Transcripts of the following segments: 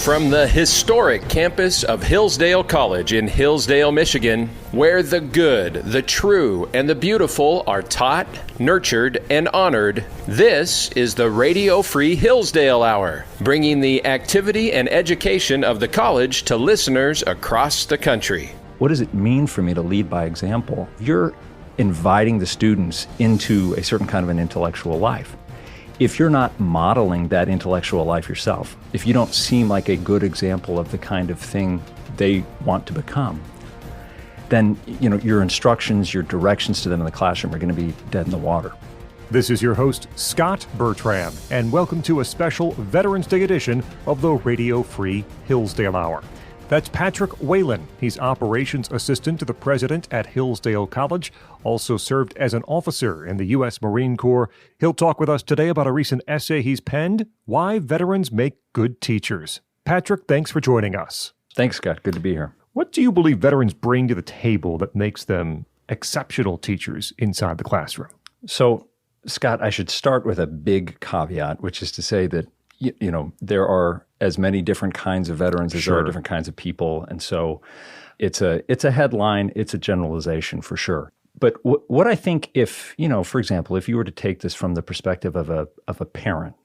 From the historic campus of Hillsdale College in Hillsdale, Michigan, where the good, the true, and the beautiful are taught, nurtured, and honored, this is the Radio Free Hillsdale Hour, bringing the activity and education of the college to listeners across the country. What does it mean for me to lead by example? You're inviting the students into a certain kind of an intellectual life. If you're not modeling that intellectual life yourself, if you don't seem like a good example of the kind of thing they want to become, then your instructions, your directions to them in the classroom are going to be dead in the water. This is your host, Scot Bertram, and welcome to a special Veterans Day edition of the Radio Free Hillsdale Hour. That's Patrick Whalen. He's operations assistant to the president at Hillsdale College, also served as an officer in the U.S. Marine Corps. He'll talk with us today about a recent essay he's penned, Why Veterans Make Good Teachers. Patrick, thanks for joining us. Thanks, Scott. Good to be here. What do you believe veterans bring to the table that makes them exceptional teachers inside the classroom? So, Scott, I should start with a big caveat, which is to say that there are as many different kinds of veterans as there are different kinds of people. And so it's a headline, it's a generalization for sure. But what I think if, for example, if you were to take this from the perspective of a parent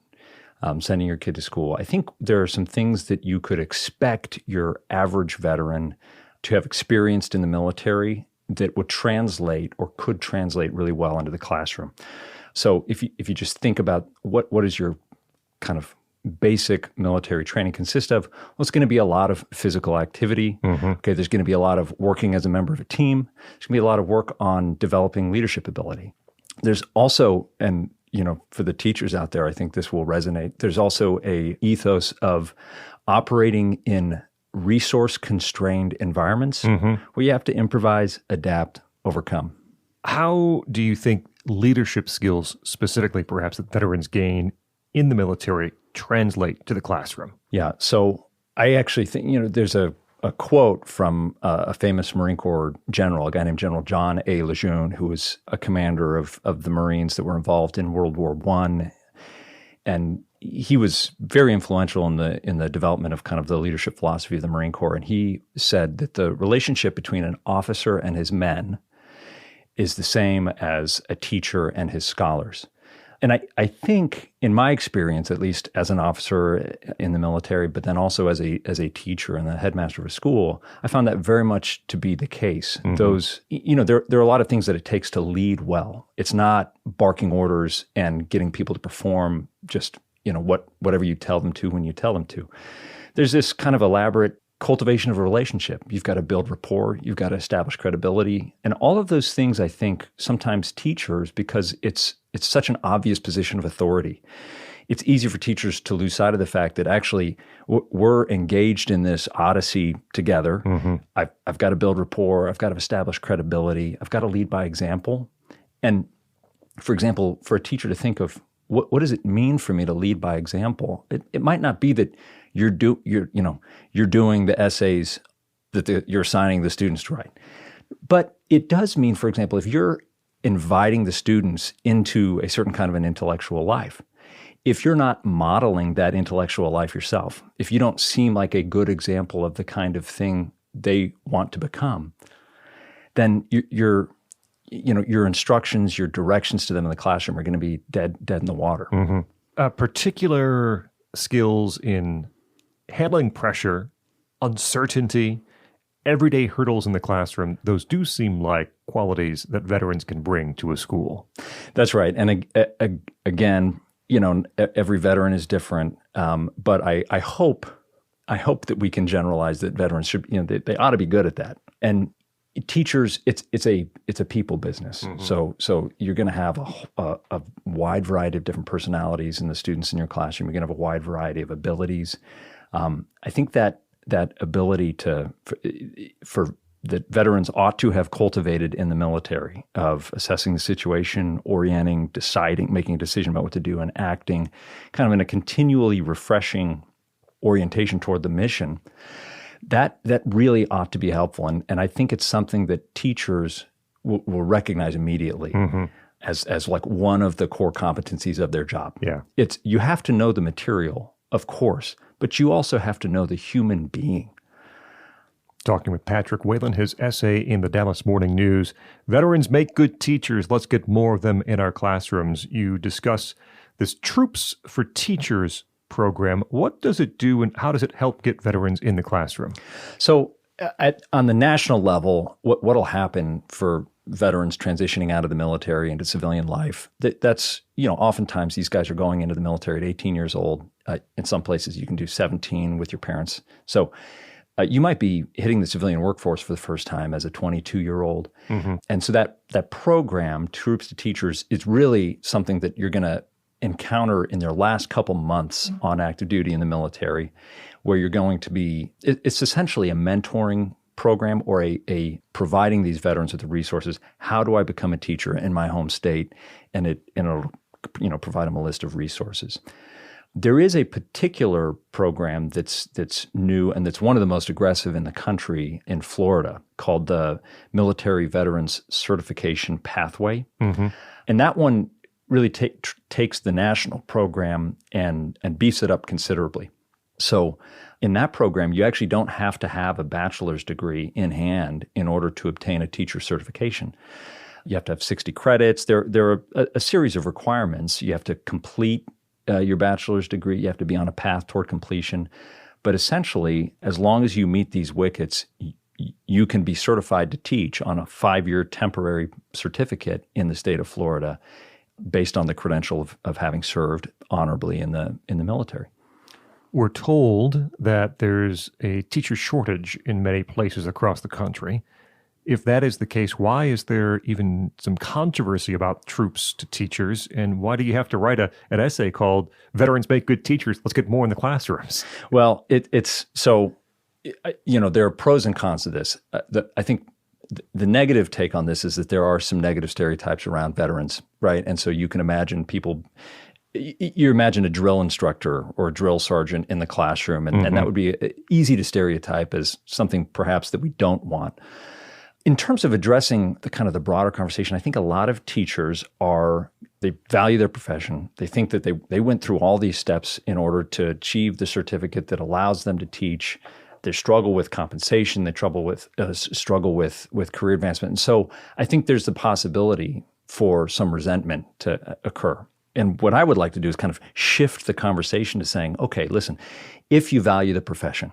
sending your kid to school, I think there are some things that you could expect your average veteran to have experienced in the military that would translate or could translate really well into the classroom. So if you just think about what is your kind of basic military training consist of? Well, it's going to be a lot of physical activity. Okay, there's going to be a lot of working as a member of a team. There's going to be a lot of work on developing leadership ability. There's also, and for the teachers out there, I think this will resonate. There's also a ethos of operating in resource-constrained environments where you have to improvise, adapt, overcome. How do you think leadership skills, specifically perhaps that veterans gain in the military, translate to the classroom? Yeah, so I actually think, there's a quote from a famous Marine Corps general, a guy named General John A. Lejeune, who was a commander of the Marines that were involved in World War I. And he was very influential in the development of kind of the leadership philosophy of the Marine Corps. And he said that the relationship between an officer and his men is the same as a teacher and his scholars. And I think, in my experience, at least as an officer in the military, but then also as a teacher and the headmaster of a school, I found that very much to be the case. Those, there are a lot of things that it takes to lead well. It's not barking orders and getting people to perform just, whatever you tell them to when you tell them to. There's this kind of elaborate cultivation of a relationship. You've got to build rapport. You've got to establish credibility. And all of those things, I think, sometimes teachers, because it's such an obvious position of authority, it's easy for teachers to lose sight of the fact that actually we're engaged in this odyssey together. I've got to build rapport. I've got to establish credibility. I've got to lead by example. And for example, for a teacher to think of what does it mean for me to lead by example? It might not be that you're doing the essays that you're assigning the students to write. But it does mean, for example, if you're inviting the students into a certain kind of an intellectual life, if you're not modeling that intellectual life yourself, if you don't seem like a good example of the kind of thing they want to become, then your instructions, your directions to them in the classroom are going to be dead in the water. Particular skills in handling pressure, uncertainty, everyday hurdles in the classroom, those do seem like qualities that veterans can bring to a school. That's right. And again, every veteran is different, but I hope that we can generalize that veterans should, they ought to be good at that. And teachers, it's a people business. So you're going to have a wide variety of different personalities in the students in your classroom. You're going to have a wide variety of abilities. I think that ability for that veterans ought to have cultivated in the military of assessing the situation, orienting, deciding, making a decision about what to do, and acting kind of in a continually refreshing orientation toward the mission, that really ought to be helpful. And I think it's something that teachers will recognize immediately as like one of the core competencies of their job. Yeah. You have to know the material, of course, but you also have to know the human being. Talking with Patrick Whalen, his essay in the Dallas Morning News, Veterans Make Good Teachers. Let's get more of them in our classrooms. You discuss this Troops for Teachers program. What does it do and how does it help get veterans in the classroom? So on the national level, what'll happen for veterans transitioning out of the military into civilian life, that's, oftentimes these guys are going into the military at 18 years old. In some places you can do 17 with your parents. So you might be hitting the civilian workforce for the first time as a 22-year-old. Mm-hmm. And so that program, Troops to Teachers, is really something that you're going to encounter in their last couple months on active duty in the military, where you're going to be, it's essentially a mentoring program or a providing these veterans with the resources. How do I become a teacher in my home state? And it'll provide them a list of resources. There is a particular program that's new and that's one of the most aggressive in the country in Florida called the Military Veterans Certification Pathway. Mm-hmm. And that one really takes the national program and beefs it up considerably. So in that program, you actually don't have to have a bachelor's degree in hand in order to obtain a teacher certification. You have to have 60 credits. There are a series of requirements. You have to complete your bachelor's degree. You have to be on a path toward completion. But essentially, as long as you meet these wickets, you can be certified to teach on a 5-year temporary certificate in the state of Florida based on the credential of having served honorably in the military. We're told that there's a teacher shortage in many places across the country. If that is the case, why is there even some controversy about Troops to Teachers? And why do you have to write an essay called Veterans Make Good Teachers? Let's get more in the classrooms. Well, it's so, there are pros and cons to this. I think the negative take on this is that there are some negative stereotypes around veterans, right? And so you can imagine you imagine a drill instructor or a drill sergeant in the classroom, and that would be easy to stereotype as something perhaps that we don't want. In terms of addressing the broader conversation, I think a lot of teachers they value their profession. They think that they went through all these steps in order to achieve the certificate that allows them to teach. They struggle with compensation. They struggle with career advancement. And so I think there's the possibility for some resentment to occur. And what I would like to do is kind of shift the conversation to saying, okay, listen, if you value the profession,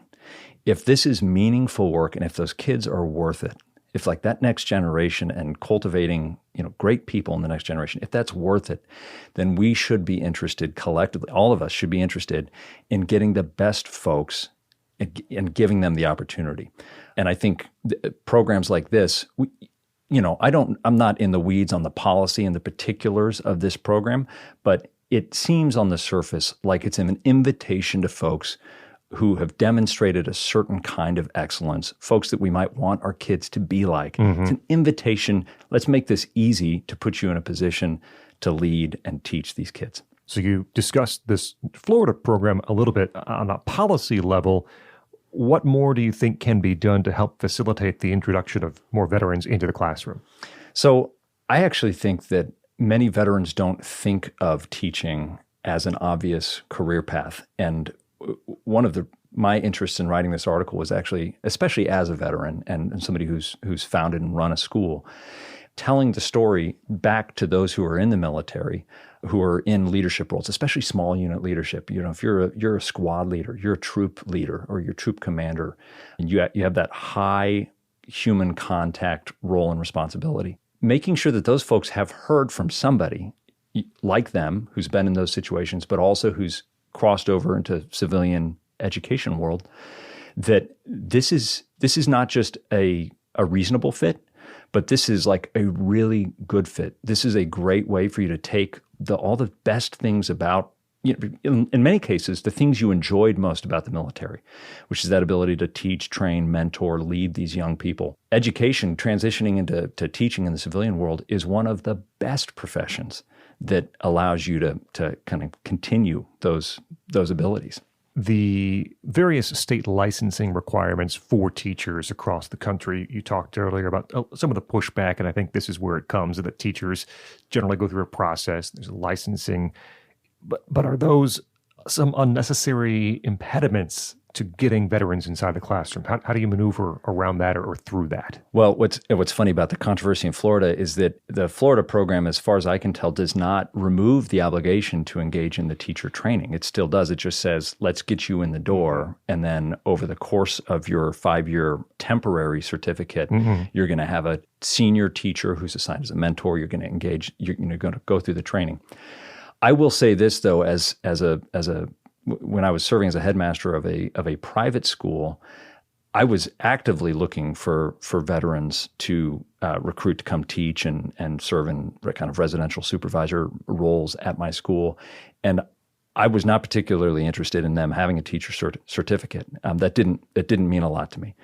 if this is meaningful work and if those kids are worth it, if that next generation and cultivating, great people in the next generation, if that's worth it, then we should be interested collectively, all of us should be interested in getting the best folks and giving them the opportunity. And I think programs like this, I'm not in the weeds on the policy and the particulars of this program, but it seems on the surface like it's an invitation to folks who have demonstrated a certain kind of excellence, folks that we might want our kids to be like. Mm-hmm. It's an invitation. Let's make this easy to put you in a position to lead and teach these kids. So you discussed this Florida program a little bit on a policy level. What more do you think can be done to help facilitate the introduction of more veterans into the classroom? So I actually think that many veterans don't think of teaching as an obvious career path. And one of my interests in writing this article was actually, especially as a veteran and somebody who's founded and run a school, telling the story back to those who are in the military, who are in leadership roles, especially small unit leadership. If you're a squad leader, you're a troop leader, or you're troop commander, and you have that high human contact role and responsibility. Making sure that those folks have heard from somebody like them who's been in those situations, but also who's crossed over into civilian education world, that this is not just a reasonable fit, but this is like a really good fit. This is a great way for you to take all the best things about, in many cases, the things you enjoyed most about the military, which is that ability to teach, train, mentor, lead these young people. Education, transitioning into teaching in the civilian world, is one of the best professions that allows you to kind of continue those abilities. The various state licensing requirements for teachers across the country, you talked earlier about some of the pushback, and I think this is where it comes, that teachers generally go through a process. There's licensing, but are those some unnecessary impediments to getting veterans inside the classroom? How do you maneuver around that or through that? Well, what's funny about the controversy in Florida is that the Florida program, as far as I can tell, does not remove the obligation to engage in the teacher training. It still does. It just says, let's get you in the door. And then over the course of your 5-year temporary certificate, you're going to have a senior teacher who's assigned as a mentor. You're going to engage, you're going to go through the training. I will say this, though, when I was serving as a headmaster of a private school, I was actively looking for veterans to recruit to come teach and serve in kind of residential supervisor roles at my school. And I was not particularly interested in them having a teacher certificate. That didn't mean a lot to me.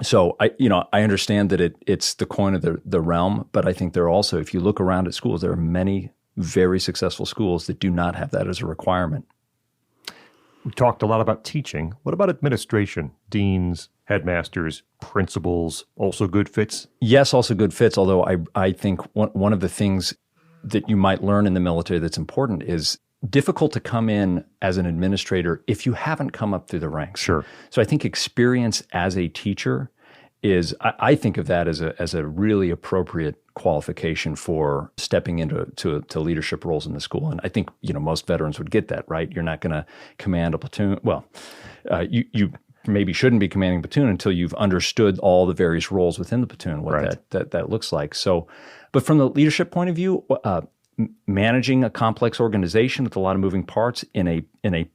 So I understand that it's the coin of the realm, but I think there are also, if you look around at schools, there are many very successful schools that do not have that as a requirement. We talked a lot about teaching. What about administration? Deans, headmasters, principals, also good fits? Yes, also good fits, although I think one of the things that you might learn in the military that's important is difficult to come in as an administrator if you haven't come up through the ranks. Sure. So I think experience as a teacher is, I think of that as a really appropriate qualification for stepping into leadership roles in the school. And I think, most veterans would get that, right? You're not going to command a platoon. Well, you maybe shouldn't be commanding a platoon until you've understood all the various roles within the platoon, what right. that looks like. So, but from the leadership point of view, managing a complex organization with a lot of moving parts in a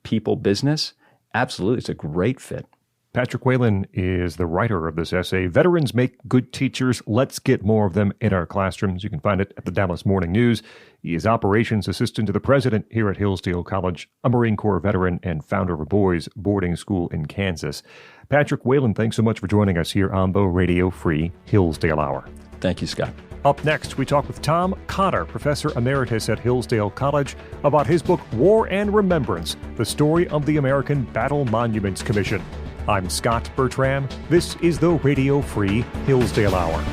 people business, absolutely, it's a great fit. Patrick Whalen is the writer of this essay, Veterans Make Good Teachers. Let's get more of them in our classrooms. You can find it at the Dallas Morning News. He is operations assistant to the president here at Hillsdale College, a Marine Corps veteran and founder of a boys' boarding school in Kansas. Patrick Whalen, thanks so much for joining us here on the Radio Free Hillsdale Hour. Thank you, Scott. Up next, we talk with Tom Cotter, professor emeritus at Hillsdale College, about his book, War and Remembrance, the story of the American Battle Monuments Commission. I'm Scot Bertram. This is the Radio Free Hillsdale Hour.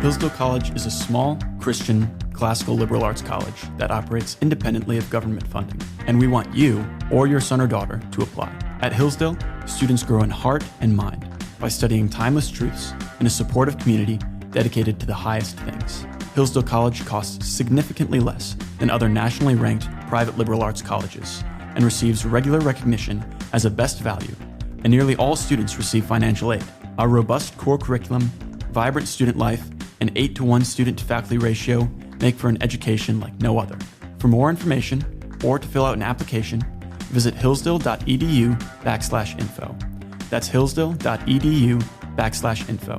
Hillsdale College is a small, Christian, classical liberal arts college that operates independently of government funding, and we want you or your son or daughter to apply. At Hillsdale, students grow in heart and mind by studying timeless truths in a supportive community dedicated to the highest things. Hillsdale College costs significantly less than other nationally ranked private liberal arts colleges and receives regular recognition as a best value, and nearly all students receive financial aid. Our robust core curriculum, vibrant student life, and 8-to-1 student-to-faculty ratio make for an education like no other. For more information or to fill out an application, visit hillsdale.edu/info. That's hillsdale.edu/info.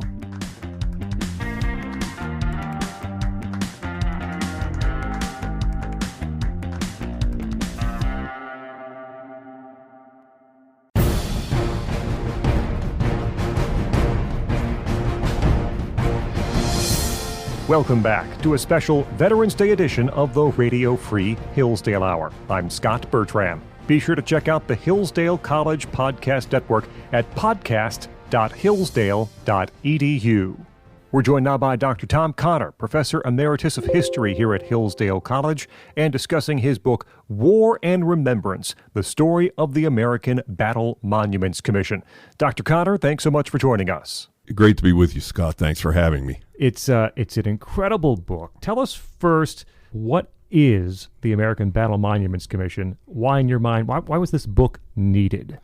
Welcome back to a special Veterans Day edition of the Radio Free Hillsdale Hour. I'm Scot Bertram. Be sure to check out the Hillsdale College Podcast Network at podcast.hillsdale.edu. We're joined now by Dr. Tom Cotter, Professor Emeritus of History here at Hillsdale College, and discussing his book, War and Remembrance, the story of the American Battle Monuments Commission. Dr. Cotter, thanks so much for joining us. Great to be with you, Scott. Thanks for having me. It's an incredible book. Tell us first, what is the American Battle Monuments Commission? Why, in your mind, why was this book needed?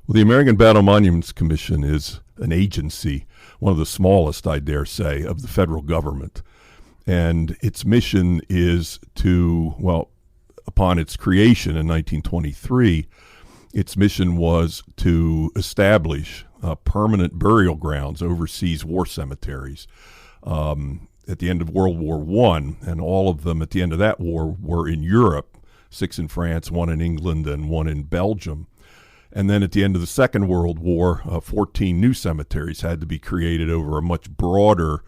Well, the American Battle Monuments Commission is an agency, one of the smallest, I dare say, of the federal government. And its mission is to, upon its creation in 1923, its mission was to establish permanent burial grounds, overseas war cemeteries. At the end of World War I, and all of them at the end of that war were in Europe, 6 in France, 1 in England, and 1 in Belgium. And then at the end of the Second World War, 14 new cemeteries had to be created over a much broader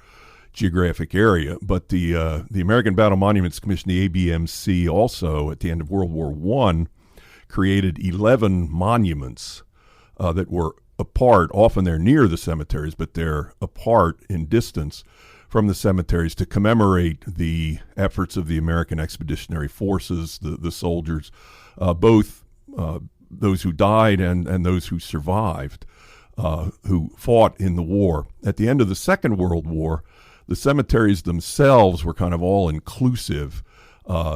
geographic area. But the American Battle Monuments Commission, the ABMC, also at the end of World War I, created 11 monuments that were apart. Often they're near the cemeteries, but they're apart in distance from the cemeteries to commemorate the efforts of the American Expeditionary Forces, the soldiers, both those who died and those who survived, who fought in the war. At the end of the Second World War, the cemeteries themselves were kind of all-inclusive.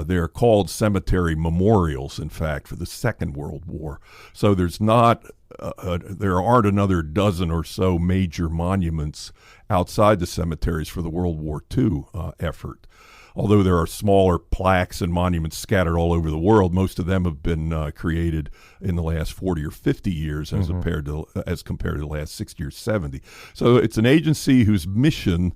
They're called cemetery memorials, in fact, for the Second World War. So there aren't another dozen or so major monuments outside the cemeteries for the World War II effort. Although there are smaller plaques and monuments scattered all over the world, most of them have been created in the last 40 or 50 years as compared to the last 60 or 70. So it's an agency whose mission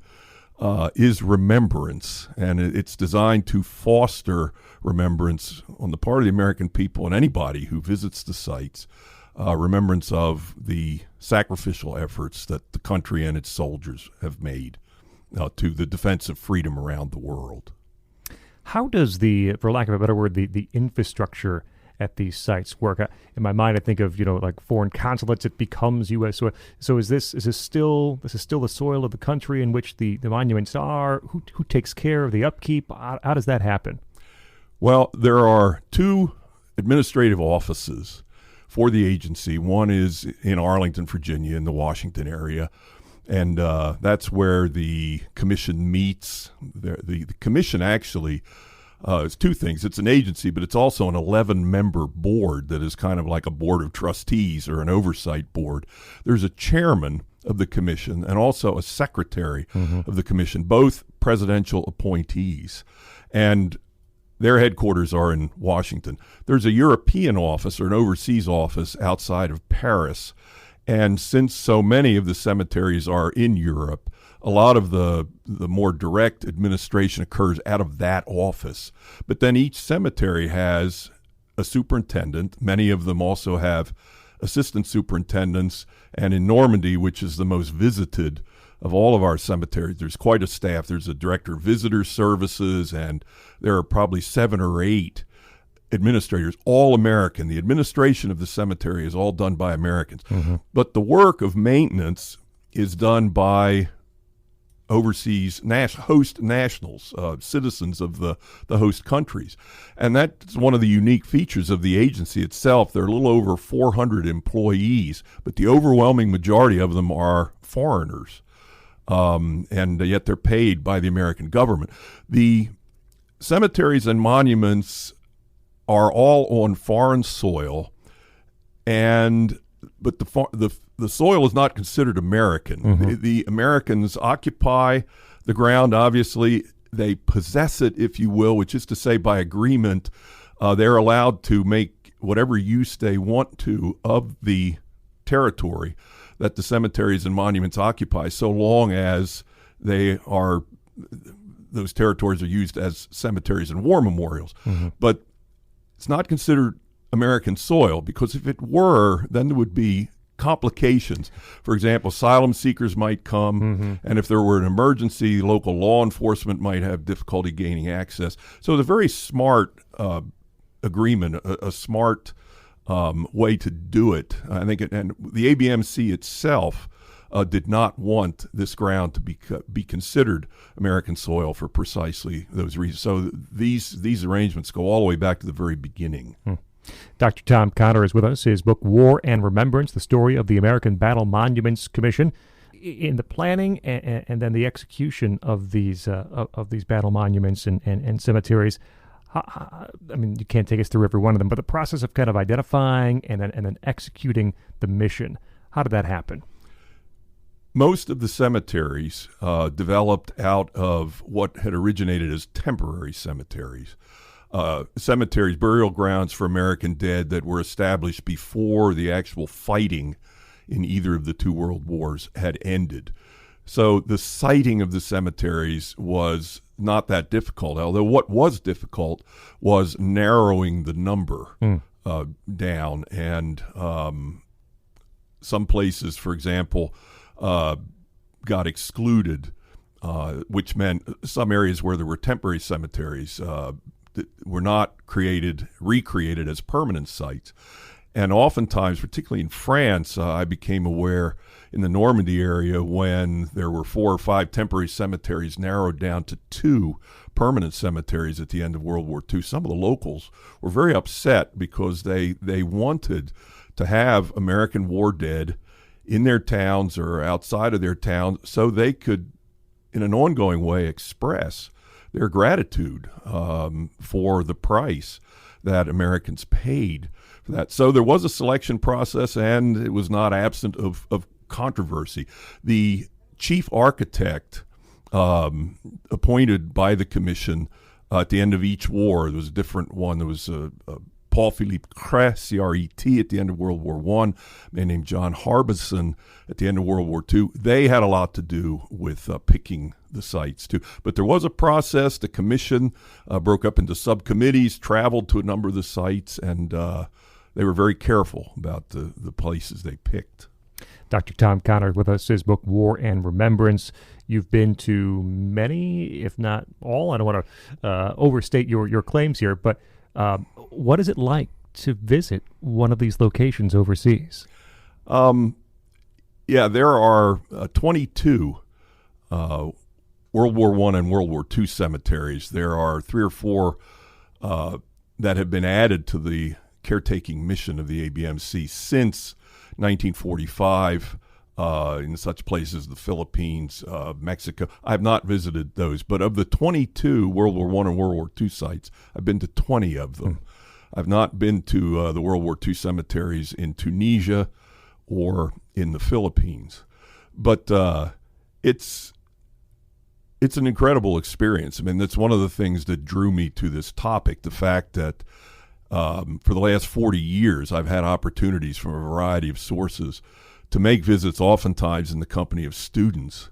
is remembrance, and it's designed to foster remembrance on the part of the American people and anybody who visits the sites, remembrance of the sacrificial efforts that the country and its soldiers have made to the defense of freedom around the world. How does for lack of a better word, the infrastructure at these sites work? In my mind, I think of like foreign consulates. It becomes U.S. soil. So is this still the soil of the country in which the monuments are? Who takes care of the upkeep? How does that happen? Well, there are two administrative offices for the agency. One is in Arlington, Virginia, in the Washington area, and that's where the commission meets. The commission actually is two things. It's an agency, but it's also an 11-member board that is kind of like a board of trustees or an oversight board. There's a chairman of the commission and also a secretary of the commission, both presidential appointees. And their headquarters are in Washington. There's a European office or an overseas office outside of Paris. And since so many of the cemeteries are in Europe, a lot of the more direct administration occurs out of that office. But then each cemetery has a superintendent. Many of them also have assistant superintendents. And in Normandy, which is the most visited of all of our cemeteries, there's quite a staff. There's a director of visitor services, and there are probably 7 or 8 administrators, all American. The administration of the cemetery is all done by Americans. But the work of maintenance is done by overseas host nationals, citizens of the host countries. And that's one of the unique features of the agency itself. There are a little over 400 employees, but the overwhelming majority of them are foreigners. And yet they're paid by the American government. The cemeteries and monuments are all on foreign soil, but the soil is not considered American. The Americans occupy the ground. Obviously, they possess it, if you will, which is to say, by agreement, they're allowed to make whatever use they want to of the territory that the cemeteries and monuments occupy, so long as those territories are used as cemeteries and war memorials. But it's not considered American soil, because if it were, then there would be complications. For example, asylum seekers might come, and if there were an emergency, local law enforcement might have difficulty gaining access. So it's a very smart agreement, a smart way to do it. I think, and the ABMC itself did not want this ground to be considered American soil for precisely those reasons. So these arrangements go all the way back to the very beginning. Dr. Tom Connor is with us. His book, War and Remembrance, the story of the American Battle Monuments Commission. In the planning and then the execution of these battle monuments and cemeteries, I mean, you can't take us through every one of them, but the process of kind of identifying and then executing the mission, how did that happen? Most of the cemeteries developed out of what had originated as temporary cemeteries. Cemeteries, burial grounds for American dead that were established before the actual fighting in either of the two world wars had ended. So the siting of the cemeteries was not that difficult, although what was difficult was narrowing the number down. And some places, for example, got excluded, which meant some areas where there were temporary cemeteries that were not recreated as permanent sites. And oftentimes, particularly in France, I became aware in the Normandy area when there were 4 or 5 temporary cemeteries narrowed down to 2 permanent cemeteries at the end of World War II. Some of the locals were very upset because they wanted to have American war dead in their towns or outside of their towns so they could, in an ongoing way, express their gratitude for the price that Americans paid for that. So there was a selection process, and it was not absent of controversy. The chief architect appointed by the commission at the end of each war, there was a different one. There was Paul-Philippe Cret, C-R-E-T, at the end of World War I, a man named John Harbison at the end of World War II. They had a lot to do with picking the sites, too. But there was a process. The commission broke up into subcommittees, traveled to a number of the sites, and they were very careful about the places they picked. Dr. Tom Connor with us, his book, War and Remembrance. You've been to many, if not all. I don't want to overstate your claims here, but what is it like to visit one of these locations overseas? Yeah, there are 22 World War I and World War II cemeteries. There are 3 or 4 that have been added to the caretaking mission of the ABMC since 1945 in such places as the Philippines, Mexico. I have not visited those, but of the 22 World War I and World War II sites, I've been to 20 of them. I've not been to the World War II cemeteries in Tunisia or in the Philippines, but it's an incredible experience. I mean, that's one of the things that drew me to this topic, the fact that for the last 40 years, I've had opportunities from a variety of sources to make visits, oftentimes in the company of students,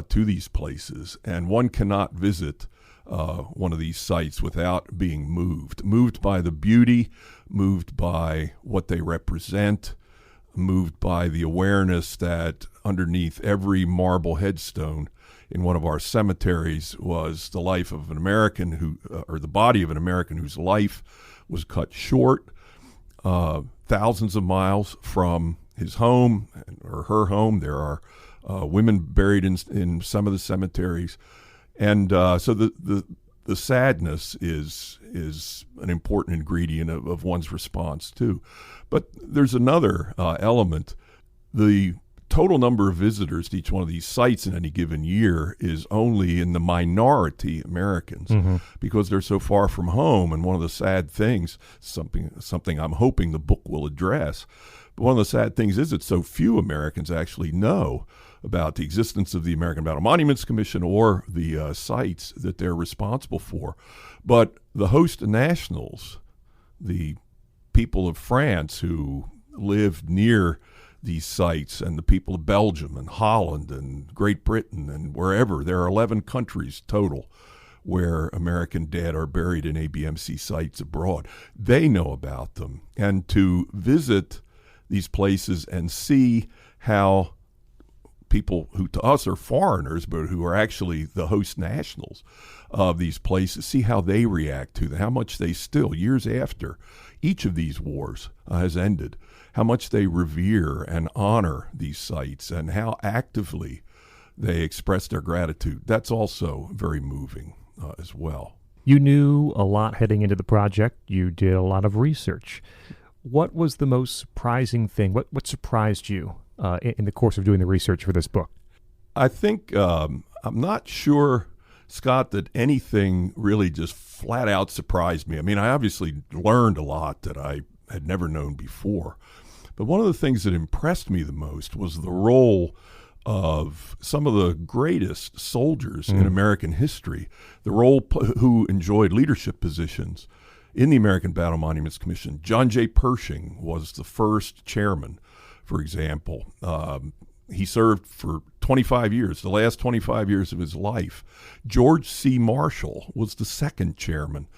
to these places. And one cannot visit one of these sites without being moved by the beauty, moved by what they represent, moved by the awareness that underneath every marble headstone in one of our cemeteries was the life of an American or the body of an American whose life was cut short thousands of miles from his home or her home. There are women buried in some of the cemeteries. And so the sadness is an important ingredient of one's response, too. But there's another element. The total number of visitors to each one of these sites in any given year is only in the minority Americans because they're so far from home. And one of the sad things, something I'm hoping the book will address, but one of the sad things is that so few Americans actually know about the existence of the American Battle Monuments Commission or the sites that they're responsible for. But the host nationals, the people of France who lived near these sites, and the people of Belgium and Holland and Great Britain and wherever, there are 11 countries total where American dead are buried in ABMC sites abroad. They know about them. And to visit these places and see how people who to us are foreigners, but who are actually the host nationals of these places, see how they react to them, how much they still, years after each of these wars has ended, how much they revere and honor these sites and how actively they express their gratitude. That's also very moving as well. You knew a lot heading into the project. You did a lot of research. What was the most surprising thing? What surprised you in the course of doing the research for this book? I think I'm not sure, Scott, that anything really just flat out surprised me. I mean, I obviously learned a lot that I had never known before. But one of the things that impressed me the most was the role of some of the greatest soldiers in American history, the role who enjoyed leadership positions in the American Battle Monuments Commission. John J. Pershing was the first chairman, for example. He served for 25 years, the last 25 years of his life. George C. Marshall was the second chairman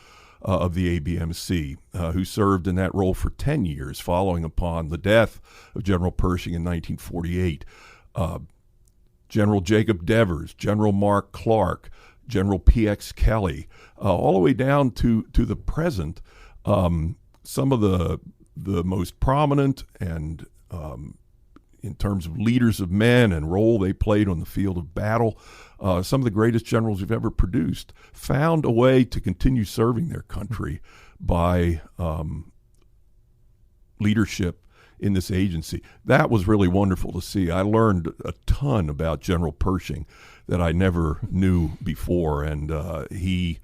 of the ABMC, who served in that role for 10 years, following upon the death of General Pershing in 1948. General Jacob Devers, General Mark Clark, General P.X. Kelly, all the way down to the present. Some of the most prominent and in terms of leaders of men and role they played on the field of battle, some of the greatest generals we've ever produced found a way to continue serving their country by leadership in this agency. That was really wonderful to see. I learned a ton about General Pershing that I never knew before, and he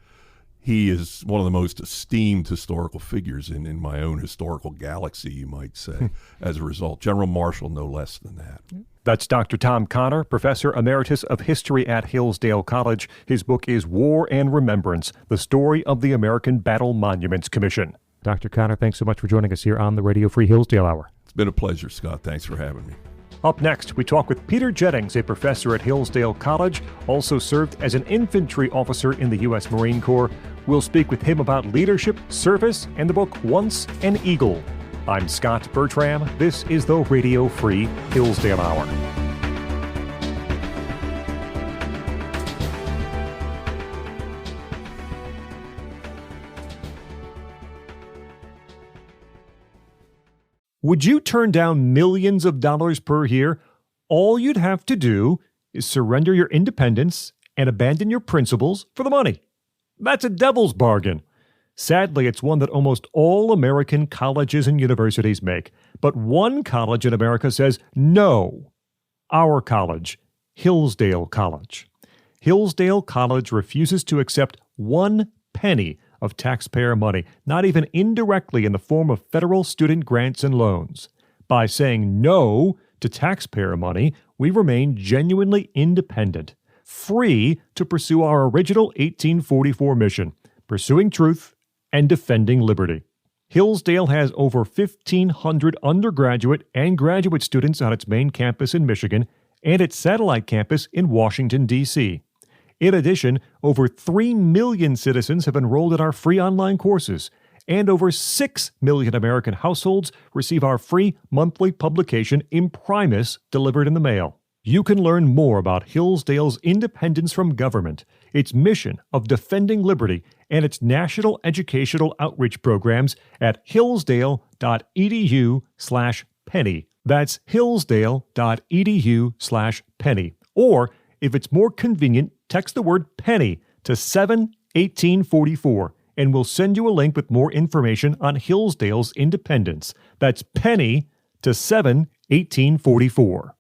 is one of the most esteemed historical figures in my own historical galaxy, you might say, as a result. General Marshall, no less than that. That's Dr. Tom Connor, Professor Emeritus of History at Hillsdale College. His book is War and Remembrance, The Story of the American Battle Monuments Commission. Dr. Connor, thanks so much for joining us here on the Radio Free Hillsdale Hour. It's been a pleasure, Scott. Thanks for having me. Up next, we talk with Peter Jennings, a professor at Hillsdale College, also served as an infantry officer in the U.S. Marine Corps. We'll speak with him about leadership, service, and the book Once an Eagle. I'm Scot Bertram. This is the Radio Free Hillsdale Hour. Would you turn down millions of dollars per year? All you'd have to do is surrender your independence and abandon your principles for the money. That's a devil's bargain. Sadly, it's one that almost all American colleges and universities make. But one college in America says no. Our college, Hillsdale College. Hillsdale College refuses to accept 1 penny of taxpayer money, not even indirectly in the form of federal student grants and loans. By saying no to taxpayer money, we remain genuinely independent, free to pursue our original 1844 mission, pursuing truth and defending liberty. Hillsdale has over 1,500 undergraduate and graduate students on its main campus in Michigan and its satellite campus in Washington, D.C. In addition, over 3 million citizens have enrolled in our free online courses, and over 6 million American households receive our free monthly publication Imprimis delivered in the mail. You can learn more about Hillsdale's independence from government, its mission of defending liberty, and its national educational outreach programs at hillsdale.edu/penny. That's hillsdale.edu/penny. Or, if it's more convenient, text the word penny to 7-1844, and we'll send you a link with more information on Hillsdale's independence. That's penny to 7-1844.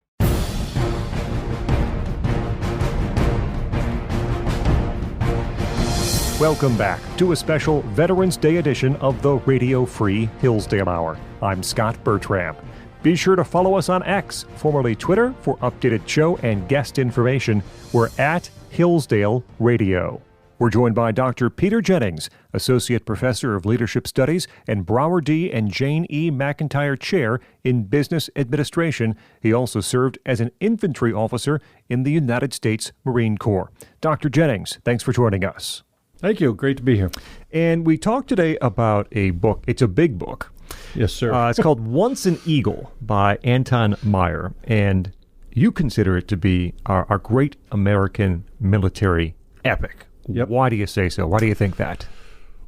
Welcome back to a special Veterans Day edition of the Radio Free Hillsdale Hour. I'm Scot Bertram. Be sure to follow us on X, formerly Twitter, for updated show and guest information. We're at Hillsdale Radio. We're joined by Dr. Peter Jennings, Associate Professor of Leadership Studies and Brouwer D. and Jane E. McIntyre Chair in Business Administration. He also served as an infantry officer in the United States Marine Corps. Dr. Jennings, thanks for joining us. Thank you. Great to be here. And we talked today about a book. It's a big book. Yes, sir. It's called Once an Eagle by Anton Myer. And you consider it to be our great American military epic. Yep. Why do you say so? Why do you think that?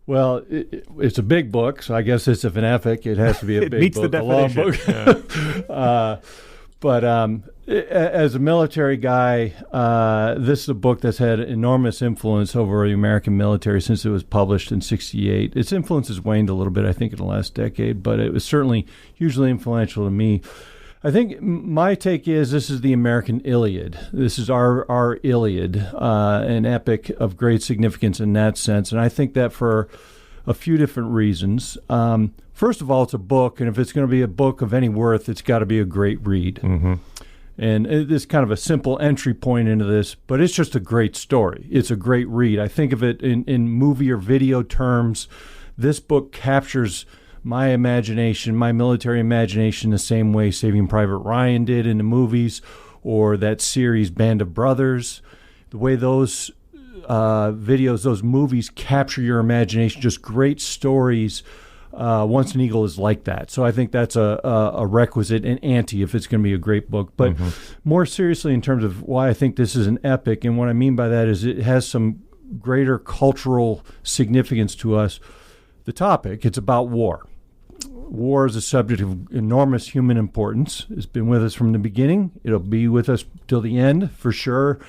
Well, it's a big book, so I guess it's an epic. It has to be a big meets book, the a long definition. book. But as a military guy, this is a book that's had enormous influence over the American military since it was published in '68. Its influence has waned a little bit, I think, in the last decade, but it was certainly hugely influential to me. I think my take is this is the American Iliad. This is our Iliad, an epic of great significance in that sense. And I think that for a few different reasons. First of all, it's a book, and if it's going to be a book of any worth, it's got to be a great read. Mm-hmm. And it's kind of a simple entry point into this, but it's just a great story. It's a great read. I think of it in movie or video terms. This book captures my imagination, my military imagination, the same way Saving Private Ryan did in the movies, or that series Band of Brothers. The way those videos, those movies capture your imagination, just great stories Once an Eagle is like that. So I think that's a requisite and ante if it's going to be a great book. But more seriously, in terms of why I think this is an epic, and what I mean by that is it has some greater cultural significance to us. The topic, it's about war. War is a subject of enormous human importance. It's been with us from the beginning. It'll be with us till the end, for sure.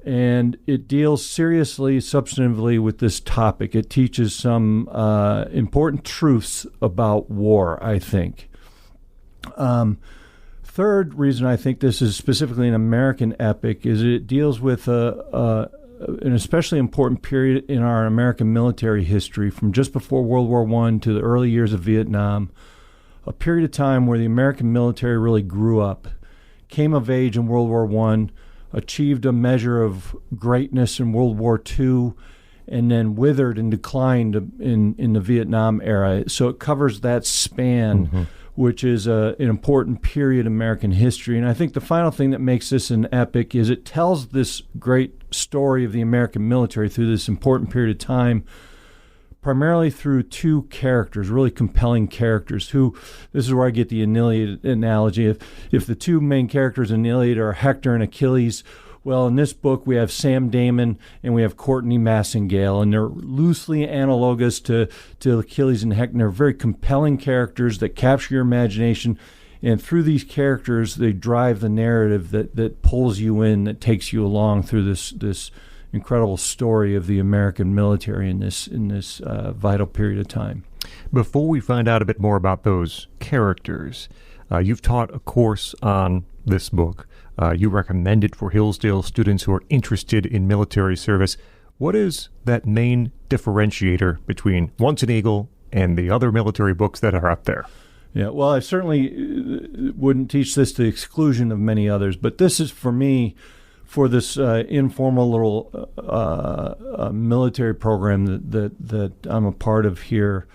And it deals seriously, substantively with this topic. It teaches some important truths about war, I think. Third reason I think this is specifically an American epic is it deals with an especially important period in our American military history from just before World War I to the early years of Vietnam, a period of time where the American military really grew up, came of age in World War I, achieved a measure of greatness in World War II, and then withered and declined in the Vietnam era. So it covers that span, which is an important period in American history. And I think the final thing that makes this an epic is it tells this great story of the American military through this important period of time, primarily through two characters, really compelling characters, who, this is where I get the Iliad analogy. If the two main characters in the Iliad are Hector and Achilles, well, in this book we have Sam Damon and we have Courtney Massingale, and they're loosely analogous to Achilles and Hector. They're very compelling characters that capture your imagination, and through these characters they drive the narrative that pulls you in, that takes you along through this incredible story of the American military in this vital period of time. Before we find out a bit more about those characters, you've taught a course on this book. You recommend it for Hillsdale students who are interested in military service. What is that main differentiator between Once an Eagle and the other military books that are up there? Yeah, well, I certainly wouldn't teach this to the exclusion of many others, but this is, for me, for this informal little military program that I'm a part of here.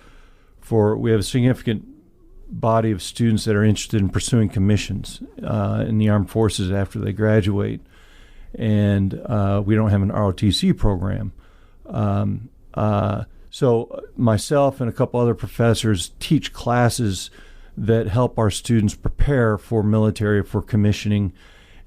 We have a significant body of students that are interested in pursuing commissions in the armed forces after they graduate, and we don't have an ROTC program. So myself and a couple other professors teach classes that help our students prepare for military, for commissioning.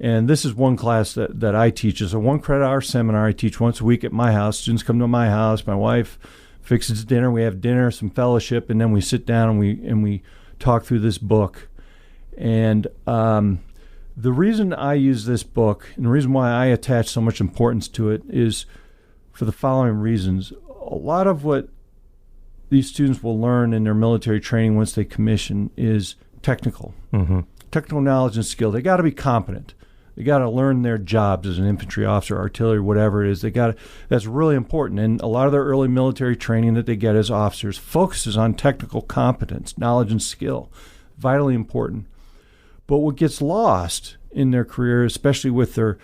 And this is one class that I teach. It's a 1 credit hour seminar I teach once a week at my house. Students come to my house. My wife fixes dinner. We have dinner, some fellowship, and then we sit down and we talk through this book. And the reason I use this book and the reason why I attach so much importance to it is for the following reasons. A lot of what these students will learn in their military training once they commission is technical. Technical knowledge and skill. They got to be competent. They got to learn their jobs as an infantry officer, artillery, whatever it is. That's really important. And a lot of their early military training that they get as officers focuses on technical competence, knowledge and skill. Vitally important. But what gets lost in their career, especially with their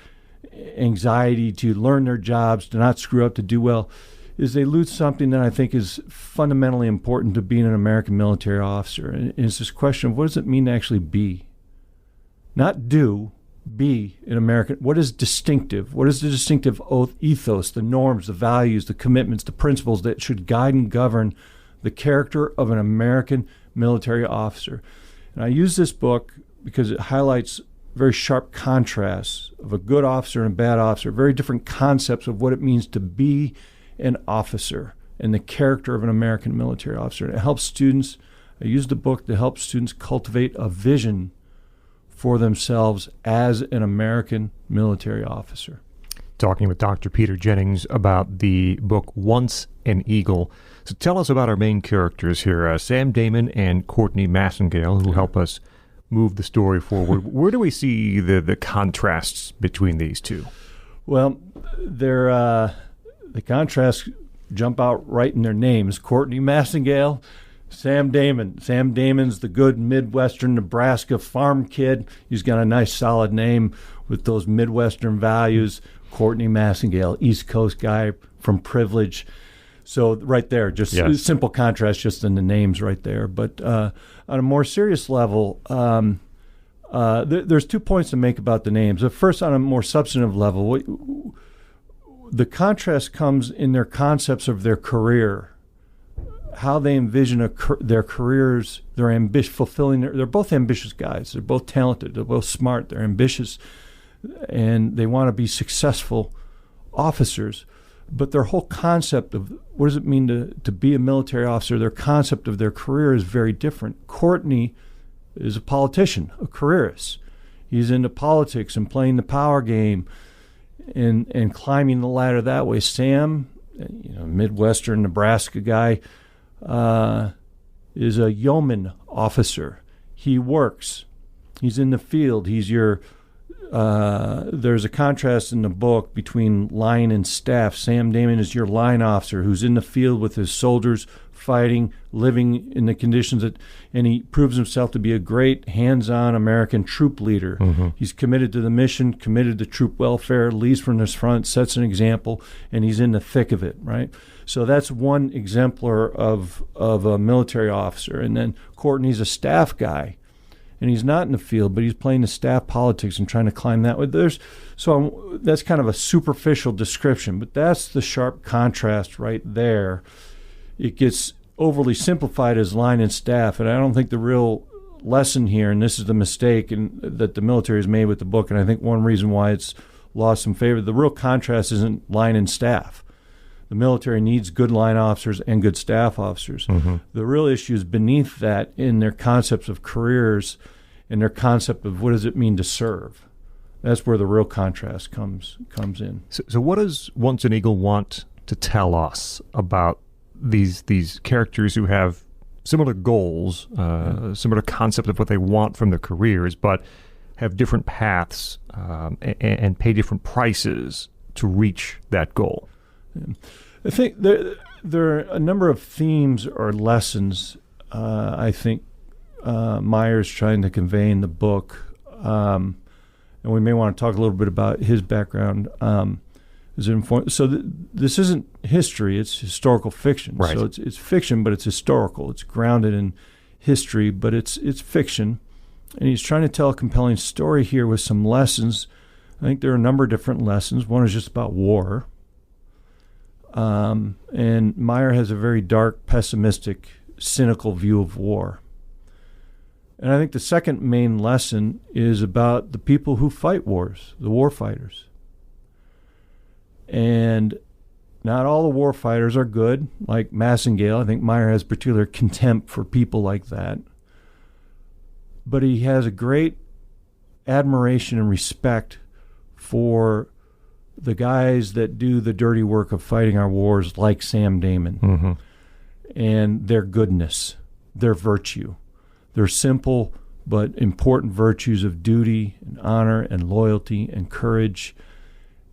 anxiety to learn their jobs, to not screw up, to do well, is they lose something that I think is fundamentally important to being an American military officer. And it's this question of what does it mean to actually be? Not do, be an American. What is distinctive? What is the distinctive ethos, the norms, the values, the commitments, the principles that should guide and govern the character of an American military officer? And I use this book because it highlights very sharp contrasts of a good officer and a bad officer, very different concepts of what it means to be an officer and the character of an American military officer. And it helps students, I use the book to help students cultivate a vision for themselves as an American military officer. Talking with Dr. Peter Jennings about the book Once an Eagle. So tell us about our main characters here, Sam Damon and Courtney Massingale, who help us move the story forward. Where do we see the contrasts between these two? Well, the contrasts jump out right in their names. Courtney Massingale, Sam Damon. Sam Damon's the good Midwestern Nebraska farm kid. He's got a nice solid name with those Midwestern values. Courtney Massingale, East Coast guy from privilege. So right there, just simple contrast just in the names right there. But on a more serious level, there's 2 points to make about the names. The first, on a more substantive level, the contrast comes in their concepts of their career. how they envision their careers, fulfilling. They're both ambitious guys. They're both talented. They're both smart. They're ambitious, and they want to be successful officers. But their whole concept of what does it mean to be a military officer, their concept of their career is very different. Courtney is a politician, a careerist. He's into politics and playing the power game and climbing the ladder that way. Sam, Midwestern Nebraska guy, is a yeoman officer. He works. He's in the field. He's your there's a contrast in the book between line and staff. Sam Damon is your line officer who's in the field with his soldiers, fighting, living in the conditions and he proves himself to be a great hands-on American troop leader. Mm-hmm. He's committed to the mission, committed to troop welfare, leads from this front, sets an example, and he's in the thick of it, right? So that's one exemplar of a military officer. And then Courtney's a staff guy. And he's not in the field, but he's playing the staff politics and trying to climb that way. That's kind of a superficial description, but that's the sharp contrast right there. It gets overly simplified as line and staff, and I don't think the real lesson here, and this is the mistake that the military has made with the book, and I think one reason why it's lost some favor, the real contrast isn't line and staff. The military needs good line officers and good staff officers. Mm-hmm. The real issue is beneath that in their concepts of careers and their concept of what does it mean to serve. That's where the real contrast comes in. So what does Once an Eagle want to tell us about these characters who have similar goals, similar concept of what they want from their careers, but have different paths and pay different prices to reach that goal? I think there are a number of themes or lessons I think Myer's trying to convey in the book, and we may want to talk a little bit about his background. This isn't history; it's historical fiction. Right. So it's fiction, but it's historical. It's grounded in history, but it's fiction. And he's trying to tell a compelling story here with some lessons. I think there are a number of different lessons. One is just about war. And Myer has a very dark, pessimistic, cynical view of war. And I think the second main lesson is about the people who fight wars, the war fighters. And not all the war fighters are good, like Massengale. I think Myer has particular contempt for people like that. But he has a great admiration and respect for the guys that do the dirty work of fighting our wars, like Sam Damon, mm-hmm. and their goodness, their virtue, their simple but important virtues of duty and honor and loyalty and courage.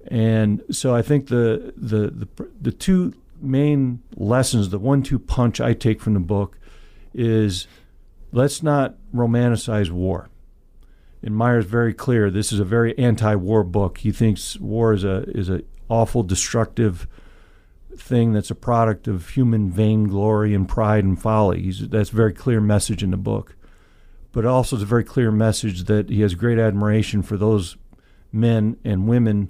And so I think the two main lessons, the 1-2 punch I take from the book is let's not romanticize war. And Myer's very clear. This is a very anti-war book. He thinks war is a awful, destructive thing that's a product of human vainglory and pride and folly. That's a very clear message in the book. But also it's a very clear message that he has great admiration for those men and women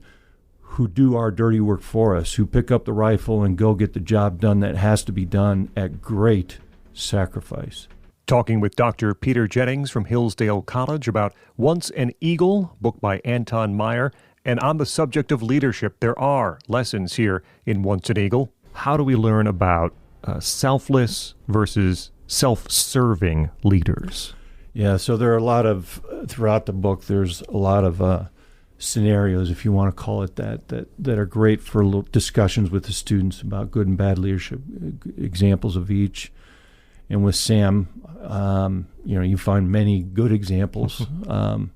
who do our dirty work for us, who pick up the rifle and go get the job done that has to be done at great sacrifice. Talking with Dr. Peter Jennings from Hillsdale College about Once an Eagle, book by Anton Myer. And on the subject of leadership, there are lessons here in Once an Eagle. How do we learn about selfless versus self-serving leaders? Yeah, so there are a lot of, throughout the book, there's a lot of scenarios, if you want to call it that are great for discussions with the students about good and bad leadership, examples of each. And with Sam, you find many good examples. And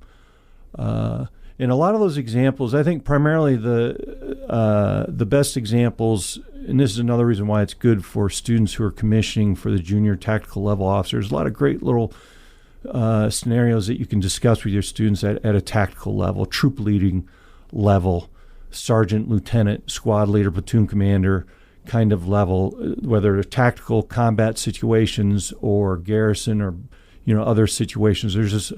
a lot of those examples, I think primarily the best examples, and this is another reason why it's good for students who are commissioning for the junior tactical level officers, a lot of great little scenarios that you can discuss with your students at a tactical level, troop leading level, sergeant, lieutenant, squad leader, platoon commander kind of level, whether they're tactical combat situations or garrison or other situations. There's just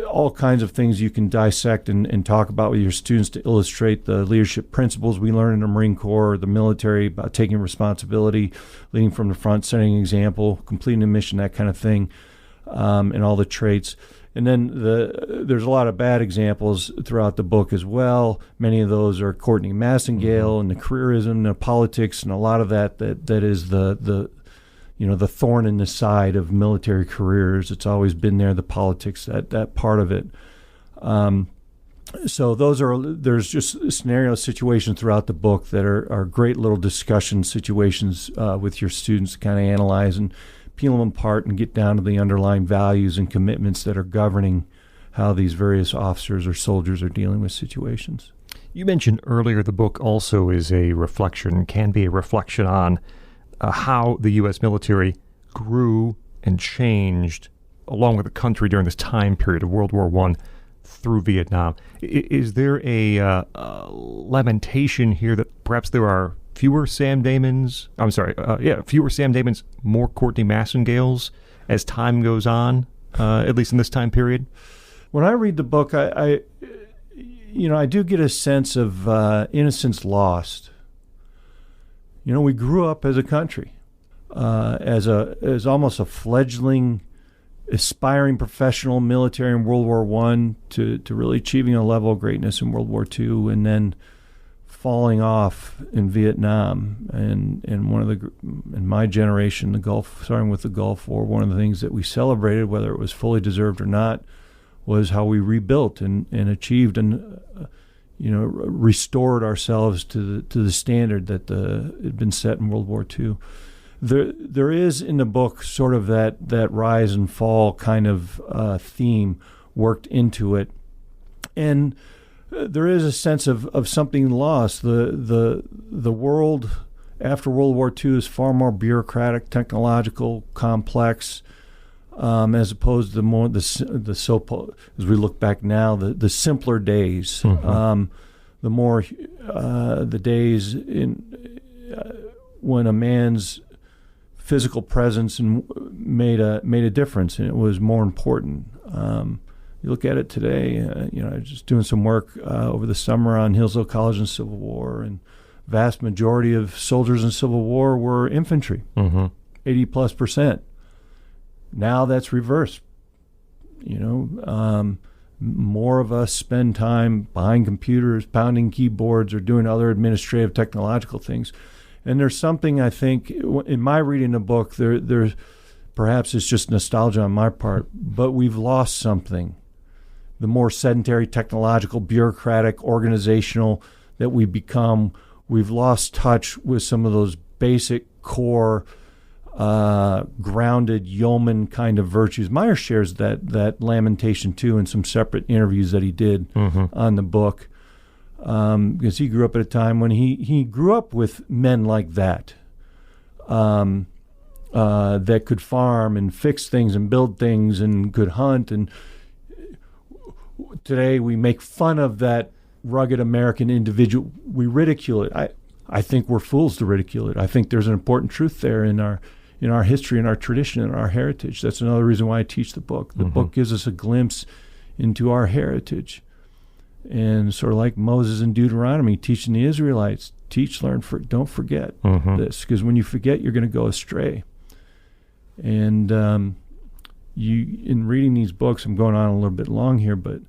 all kinds of things you can dissect and talk about with your students to illustrate the leadership principles we learn in the Marine Corps, the military, about taking responsibility, leading from the front, setting an example, completing a mission, that kind of thing, and all the traits. And then there's a lot of bad examples throughout the book as well. Many of those are Courtney Massengale and the careerism, the politics, and a lot of that is the thorn in the side of military careers. It's always been there, the politics, that part of it. So there's just scenario situations throughout the book that are great little discussion situations with your students to kind of analyze and peel them apart and get down to the underlying values and commitments that are governing how these various officers or soldiers are dealing with situations. You mentioned earlier the book also is a reflection, can be a reflection on how the U.S. military grew and changed along with the country during this time period of World War I through Vietnam. Is there a lamentation here that perhaps there are fewer Sam Damons, more Courtney Massengales as time goes on, at least in this time period? When I read the book, I do get a sense of innocence lost. We grew up as a country, as almost a fledgling, aspiring professional military in World War I to really achieving a level of greatness in World War II, and then falling off in Vietnam. And in my generation, starting with the Gulf War, one of the things that we celebrated, whether it was fully deserved or not, was how we rebuilt and achieved and restored ourselves to the standard that had been set in World War II. There is in the book sort of that rise and fall kind of theme worked into it, and there is a sense of something lost. The world after World War II is far more bureaucratic, technological, complex, as opposed to more as we look back now, the simpler days, the more the days when a man's physical presence made a difference, and it was more important. You look at it today. I was just doing some work over the summer on Hillsdale College and Civil War, and vast majority of soldiers in Civil War were infantry, 80+%. Now that's reversed. More of us spend time behind computers, pounding keyboards, or doing other administrative technological things. And there's something, I think, in my reading the book, there's perhaps it's just nostalgia on my part, but we've lost something. The more sedentary, technological, bureaucratic, organizational that we become, we've lost touch with some of those basic core grounded yeoman kind of virtues. Myer shares that lamentation too in some separate interviews that he did on the book, because he grew up at a time when he grew up with men like that, that could farm and fix things and build things and could hunt. And today we make fun of that rugged American individual. We ridicule it. I think we're fools to ridicule it. I think there's an important truth there in our history, in our tradition, in our heritage. That's another reason why I teach the book. The book gives us a glimpse into our heritage. And sort of like Moses in Deuteronomy teaching the Israelites, teach, learn, don't forget this, because when you forget, you're going to go astray. And in reading these books, I'm going on a little bit long here, but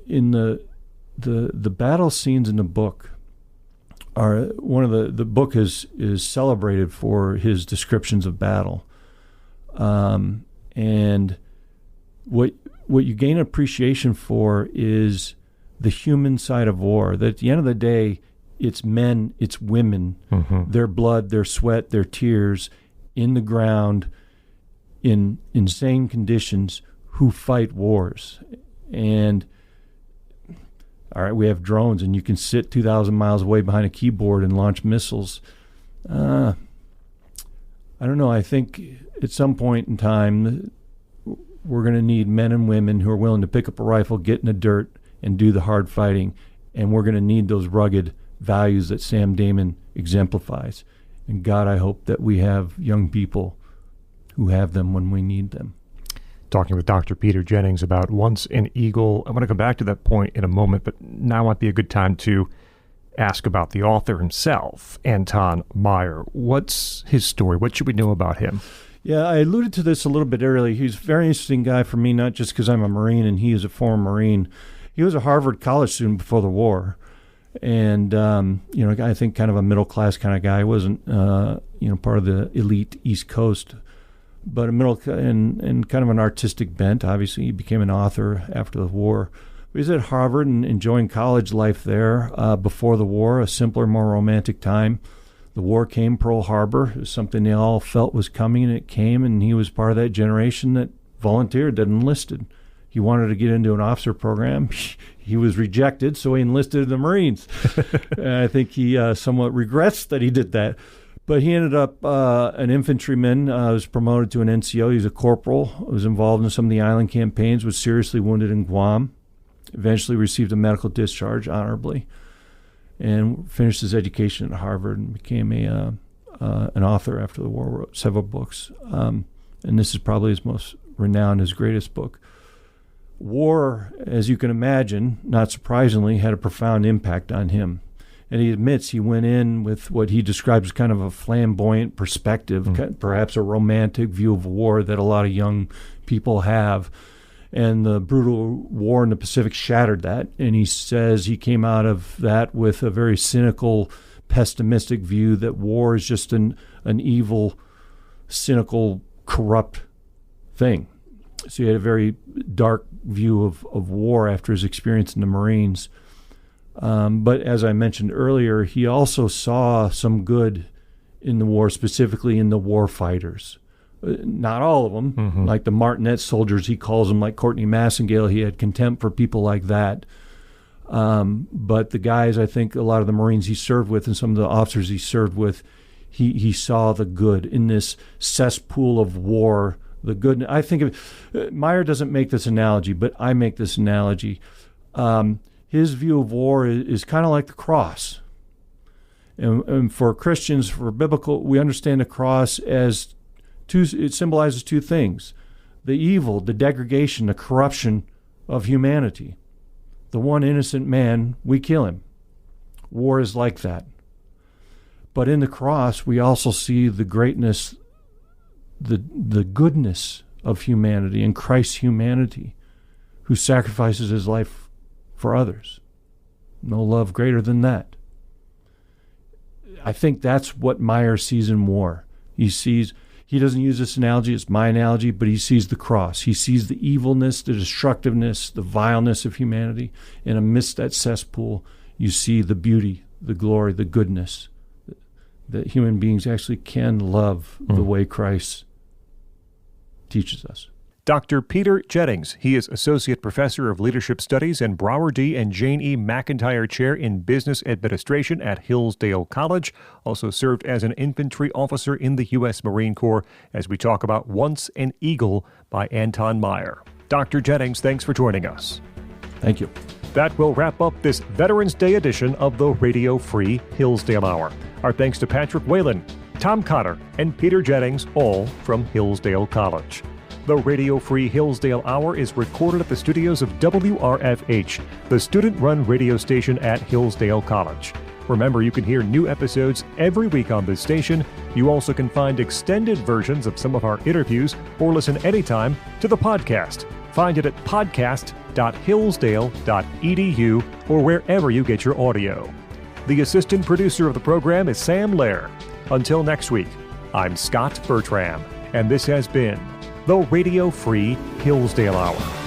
in the battle scenes in the book are one of the book is celebrated for his descriptions of battle, and what you gain appreciation for is the human side of war. That at the end of the day, it's men, it's women, their blood, their sweat, their tears in the ground in insane conditions who fight wars. And all right, we have drones, and you can sit 2,000 miles away behind a keyboard and launch missiles. I don't know. I think at some point in time, we're going to need men and women who are willing to pick up a rifle, get in the dirt, and do the hard fighting. And we're going to need those rugged values that Sam Damon exemplifies. And God, I hope that we have young people who have them when we need them. talking with Dr. Peter Jennings about Once an Eagle. I want to come back to that point in a moment, but now might be a good time to ask about the author himself, Anton Myer. What's his story? What should we know about him? Yeah, I alluded to this a little bit earlier. He's a very interesting guy for me, not just because I'm a Marine and he is a former Marine. He was a Harvard College student before the war. And, I think kind of a middle-class kind of guy. He wasn't, part of the elite East Coast, but a middle and kind of an artistic bent. Obviously, he became an author after the war. He was at Harvard and enjoying college life there before the war, a simpler, more romantic time. The war came, Pearl Harbor. It was something they all felt was coming, and it came, and he was part of that generation that volunteered, that enlisted. He wanted to get into an officer program. He was rejected, so he enlisted in the Marines. And I think he somewhat regrets that he did that. But he ended up an infantryman, was promoted to an NCO. He was a corporal, was involved in some of the island campaigns, was seriously wounded in Guam, eventually received a medical discharge honorably, and finished his education at Harvard and became an author after the war, wrote several books. And this is probably his most renowned, his greatest book. War, as you can imagine, not surprisingly, had a profound impact on him. And he admits he went in with what he describes as kind of a flamboyant perspective, perhaps a romantic view of war that a lot of young people have. And the brutal war in the Pacific shattered that. And he says he came out of that with a very cynical, pessimistic view that war is just an evil, cynical, corrupt thing. So he had a very dark view of war after his experience in the Marines. But as I mentioned earlier, he also saw some good in the war, specifically in the war fighters. Not all of them, like the Martinet soldiers, he calls them, like Courtney Massengale. He had contempt for people like that. But the guys, I think a lot of the Marines he served with and some of the officers he served with, he saw the good in this cesspool of war. The good. I think Myer doesn't make this analogy, but I make this analogy. His view of war is kind of like the cross. And for Christians, for biblical, we understand the cross as it symbolizes two things: the evil, the degradation, the corruption of humanity. The one innocent man, we kill him. War is like that. But in the cross, we also see the greatness, the goodness of humanity and Christ's humanity, who sacrifices his life for others. No love greater than that. I think that's what Myer sees in war. He doesn't use this analogy, it's my analogy, but he sees the cross. He sees the evilness, the destructiveness, the vileness of humanity. And amidst that cesspool, you see the beauty, the glory, the goodness, that human beings actually can love the way Christ teaches us. Dr. Peter Jennings. He is Associate Professor of Leadership Studies and Brouwer D. and Jane E. McIntyre Chair in Business Administration at Hillsdale College. Also served as an infantry officer in the U.S. Marine Corps, as we talk about Once an Eagle by Anton Myer. Dr. Jennings, thanks for joining us. Thank you. That will wrap up this Veterans Day edition of the Radio Free Hillsdale Hour. Our thanks to Patrick Whalen, Tom Cotter, and Peter Jennings, all from Hillsdale College. The Radio Free Hillsdale Hour is recorded at the studios of WRFH, the student-run radio station at Hillsdale College. Remember, you can hear new episodes every week on this station. You also can find extended versions of some of our interviews or listen anytime to the podcast. Find it at podcast.hillsdale.edu or wherever you get your audio. The assistant producer of the program is Sam Lair. Until next week, I'm Scot Bertram, and this has been the Radio Free Hillsdale Hour.